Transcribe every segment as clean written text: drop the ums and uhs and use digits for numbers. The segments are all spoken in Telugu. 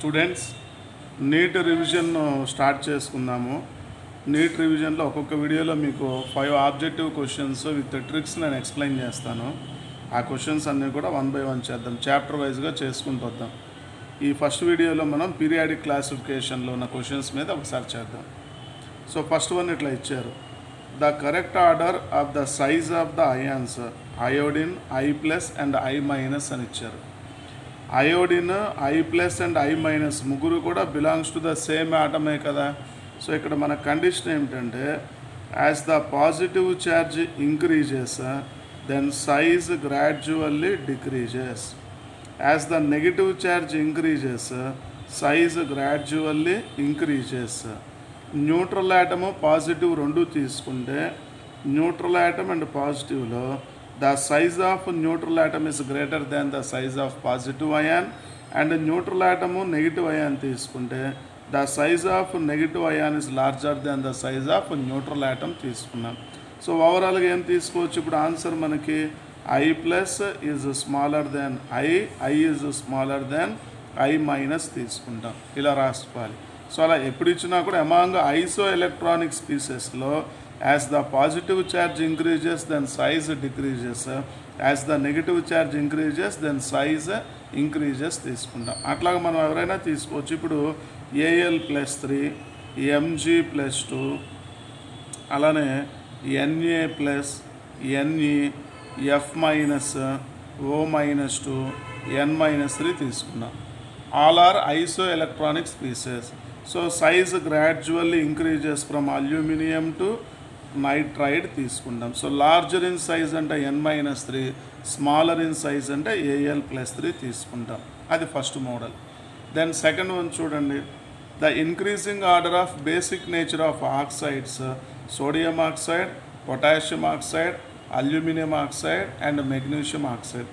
స్టూడెంట్స్ నీట్ రివిజన్ స్టార్ట్ చేసుకుందాము. నీట్ రివిజన్లో ఒక్కొక్క వీడియోలో మీకు 5 ఆబ్జెక్టివ్ క్వశ్చన్స్ విత్ ట్రిక్స్ నేను ఎక్స్ప్లెయిన్ చేస్తాను. ఆ క్వశ్చన్స్ అన్నీ కూడా 1 by 1 చేద్దాం, చాప్టర్ వైజ్గా చేసుకుంటూ వద్దాం. ఈ ఫస్ట్ వీడియోలో మనం పీరియాడిక్ క్లాసిఫికేషన్లో ఉన్న క్వశ్చన్స్ మీద ఒకసారి చేద్దాం. సో ఫస్ట్ వన్ ఇట్లా ఇచ్చారు, the correct order of the size of the ions iodine, I+ and I- అని ఇచ్చారు. అయోడిన్, I+ అండ్ I- ముగ్గురు కూడా బిలాంగ్స్ టు ద సేమ్ ఆటమే కదా. సో ఇక్కడ మన కండిషన్ ఏమిటంటే, as the positive charge increases then size gradually decreases. As the negative charge increases size gradually increases. Neutral atom positive రెండు తీసుకుంటే, న్యూట్రల్ యాటమ్ అండ్ పాజిటివ్లో the size of neutral atom is greater than the size of positive ion, and neutral atom negative ion తీసుకుంటే the size of negative ion is larger than the size of neutral atom తీసుకున్నాం. సో ఓవరాల్గా ఏం తీసుకోవచ్చు, ఇప్పుడు ఆన్సర్ మనకి I+ is smaller than I is smaller than I- తీసుకుంటాం. ఇలా రాసుకోవాలి. సో అలా ఎప్పుడు ఇచ్చినా కూడా అమాంగ్ ఐసో ఎలక్ట్రానిక్ స్పీసెస్లో as the positive charge increases then size decreases, as the negative charge increases then size increases తీసుకుంటాం. అట్లాగా మనం ఎవరైనా తీసుకోవచ్చు. ఇప్పుడు Al+3, Mg+2, అలానే Na+, Ne, F-O-2, N-3 తీసుకున్నాం. All are isoelectronic species. So size gradually increases from aluminium to nitride తీసుకుంటాం. సో లార్జర్ ఇన్ సైజ్ అంటే N-3, స్మాలర్ ఇన్ సైజ్ అంటే Al+3 తీసుకుంటాం. అది first model. Then second one చూడండి, the increasing order of basic nature of oxides sodium oxide, potassium oxide, aluminium oxide and magnesium oxide.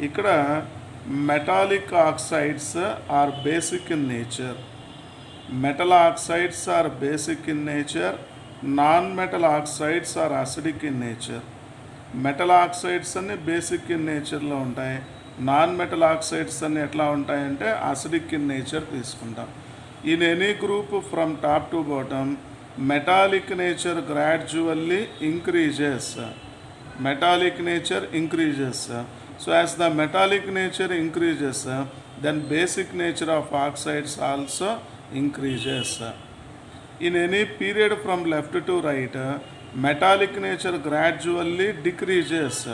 ఇక్కడ metallic oxides are basic in nature, metal oxides are basic in nature, non metal oxides are acidic in nature. Metal oxides అన్ని బేసిక్ ఇన్ నేచర్లో ఉంటాయి, నాన్ మెటల్ ఆక్సైడ్స్ అన్ని ఎట్లా ఉంటాయంటే అసిడిక్ ఇన్ నేచర్ తీసుకుంటాం. In any group from top to bottom metallic nature gradually increases, metallic nature increases. So as the metallic nature increases then basic nature of oxides also increases. In any period from left to right metallic nature gradually decreases,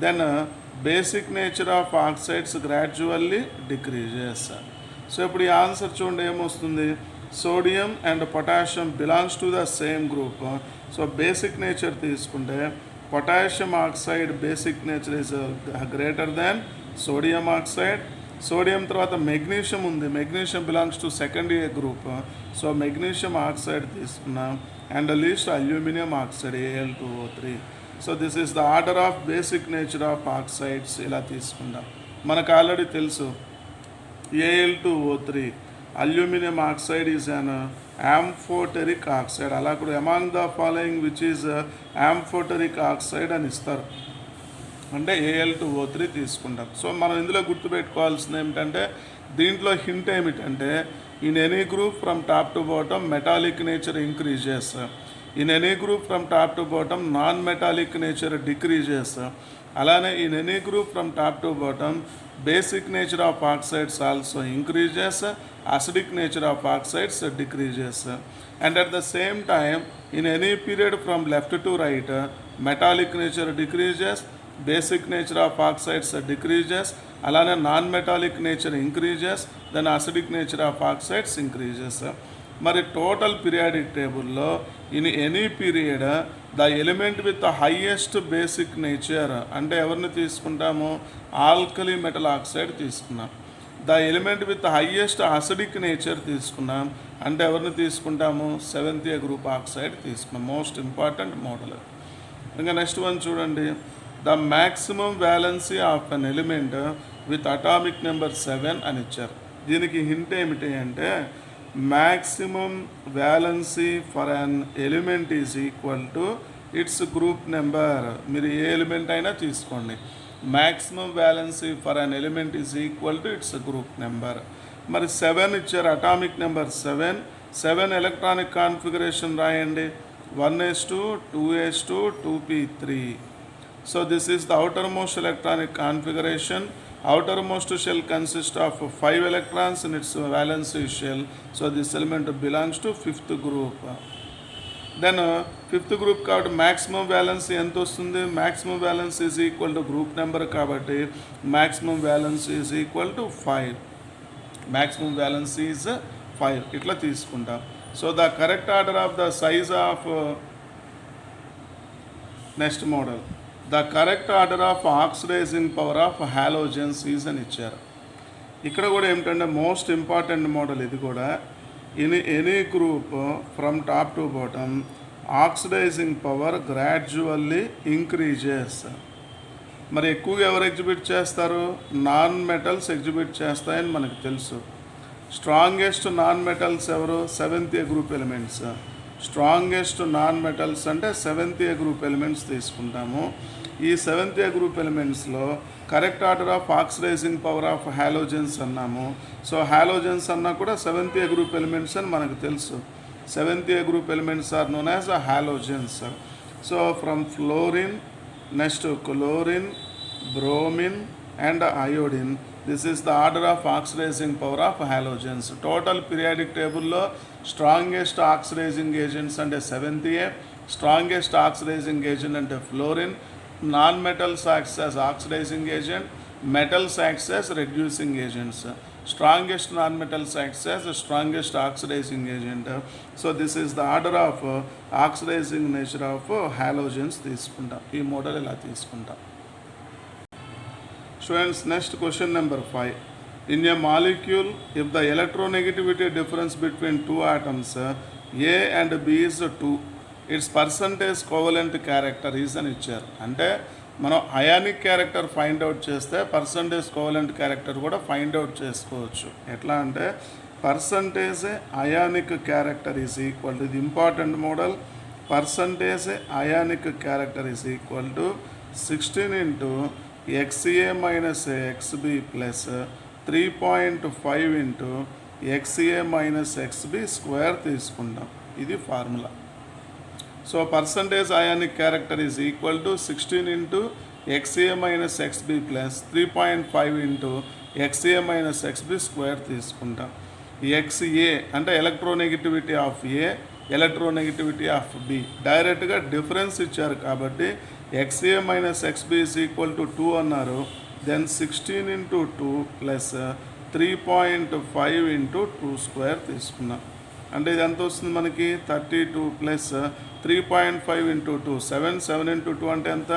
then basic nature of oxides gradually decreases. So ఇప్పుడు ఈ ఆన్సర్ చూడండి ఏమొస్తుంది, sodium and potassium belongs to the same group. So basic nature తీసుకుంటే potassium oxide basic nature is greater than sodium oxide. Sodium తర్వాత మెగ్నీషియం ఉంది, magnesium belongs to second A group. So magnesium oxide తీసుకున్నాం. And least aluminium oxide Al2O3. So this is the order of basic nature of oxides. ఇలా తీసుకుందాం. మనకు ఆల్రెడీ తెలుసు Al2O3 aluminium oxide is an amphoteric oxide. అలా కూడా among the following which is amphoteric oxide అని ఇస్తారు, అంటే Al2O3 తీసుకుంటాం. సో మనం ఇందులో గుర్తుపెట్టుకోవాల్సింది ఏమిటంటే, దీంట్లో హింట్ ఏమిటంటే, in any group from top to bottom metallic nature increases, in any group from top to bottom non metallic nature decreases. అలానే in any group from top to bottom basic nature of oxides also increases, acidic nature of oxides decreases. And at the same time in any period from left to right metallic nature decreases, basic nature of oxides decreases, అలానే non metallic nature increases, then acidic nature of oxides increases. మరి టోటల్ పీరియాడిక్ టేబుల్లో in any period the element with the highest basic nature అంటే ఎవరిని తీసుకుంటాము, ఆల్కలీ మెటల్ ఆక్సైడ్ తీసుకున్నాం. The element with highest acidic nature తీసుకున్నాం అంటే ఎవరిని తీసుకుంటాము, 7th A గ్రూప్ ఆక్సైడ్ తీసుకున్నాం. Most important model. ఇంకా నెక్స్ట్ వన్ చూడండి, the maximum valency of an element with atomic number 7 అని ఇచ్చారు. దీనికి హింట్ ఏమిటి అంటే, maximum valency for an element is equal to it's group number. మీరు ఏ ఎలిమెంట్ అయినా తీసుకోండి, maximum valency for an element is equal to its group number. మరి 7 ఇచ్చారు, అటామిక్ నెంబర్ 7 ఎలక్ట్రానిక్ కాన్ఫిగరేషన్ రాయండి. 1s2 2s2 2p3. So this is the outermost electronic configuration. Outermost shell consists of 5 electrons in its valence shell. So this element belongs to 5th group. Then 5th group కాబట్టి maximum valence ఎంత వస్తుంది? maximum valence is equal to group number కాబట్టి maximum valence is equal to 5. maximum valence is 5 ఇట్లా తీసుకుంటాం. So the correct order of the size of next model, the correct order of oxidising power of halogens is అని ఇచ్చారు. ఇక్కడ కూడా ఏమిటంటే మోస్ట్ ఇంపార్టెంట్ మోడల్ ఇది కూడా. In any group from top to bottom oxidising power gradually increases. మరి ఎక్కువగా ఎవరు ఎగ్జిబిట్ చేస్తారు? నాన్ మెటల్స్ ఎగ్జిబిట్ చేస్తాయని మనకు తెలుసు. స్ట్రాంగెస్ట్ నాన్ మెటల్స్ ఎవరు? 7th A group elements. Strongest non metals అంటే 7th A గ్రూప్ ఎలిమెంట్స్ తీసుకుంటాము. ఈ 7th A గ్రూప్ ఎలిమెంట్స్లో correct order of oxidising power of halogens అన్నాము. సో హాలోజన్స్ అన్నా కూడా 7th A గ్రూప్ ఎలిమెంట్స్ అని మనకు తెలుసు. 7th A group elements are known as halogens. So from fluorine, next chlorine, bromine and iodine, this is the order of oxidising power of halogens. Total periodic టేబుల్లో స్ట్రాంగెస్ట్ ఆక్సిడైజింగ్ ఏజెంట్స్ అంటే 7th A, strongest oxidizing agent అంటే fluorine, non metals acts as oxidizing agent, metals acts as reducing agents. Strongest non metals acts as strongest oxidizing agent. So this is the order of oxidizing nature of halogens తీసుకుంటాం. ఈ మోడల్ ఇలా తీసుకుంటాం. Students, next question number 5. In a molecule, if the electronegativity difference between two atoms A and B is 2, its percentage covalent character is అని ఇచ్చారు. అంటే మనం అయానిక్ క్యారెక్టర్ ఫైండ్ అవుట్ చేస్తే పర్సంటేజ్ కోవలెంట్ క్యారెక్టర్ కూడా ఫైండ్ అవుట్ చేసుకోవచ్చు. ఎట్లా అంటే percentage ionic character is equal to, ఇది important model, percentage ionic character is equal to 16 into XA minus XB plus 3.5 into XA minus XB square తీసుకుంటాం. ఇది formula. So percentage ionic character is equal to 16 into XA minus XB plus 3.5 into XA minus XB square తీసుకుంటాం. XA అంటే electronegativity of A, electronegativity of B. డైరెక్ట్గా డిఫరెన్స్ ఇచ్చారు కాబట్టి XA minus XB is equal to 2 అన్నారు. Then 16 into 2 plus 3.5 into 2 square తీసుకున్నాం. అంటే ఇది ఎంత వస్తుంది మనకి? 32 plus 3.5 into 2 7 into 2 అంటే ఎంత?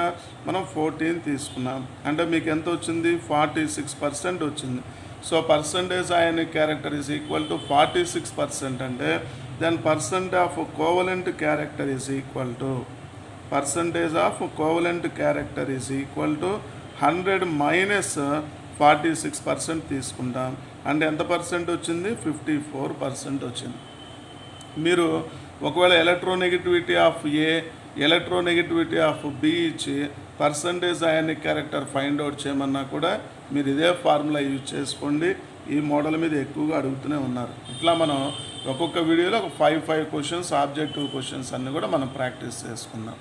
మనం 14 తీసుకున్నాం. అంటే మీకు ఎంత వచ్చింది? 46% వచ్చింది. So percentage ionic character is equal to 46% అంటే then percent of covalent character is equal to, percentage of covalent character is equal to 100 minus 46% తీసుకుంటాం. అంటే ఎంత పర్సెంట్ వచ్చింది? 54% వచ్చింది. మీరు ఒకవేళ electronegativity of A, electronegativity of B ఇచ్చి percentage ionic character find out చేయమన్నా కూడా మీరు ఇదే ఫార్ములా యూజ్ చేసుకోండి. ఈ మోడల్ మీద ఎక్కువగా అడుగుతూనే ఉన్నారు. ఇట్లా మనం ఒక్కొక్క వీడియోలో ఒక 5 క్వశ్చన్స్, ఆబ్జెక్టివ్ క్వశ్చన్స్ అన్నీ కూడా మనం ప్రాక్టీస్ చేసుకుందాం.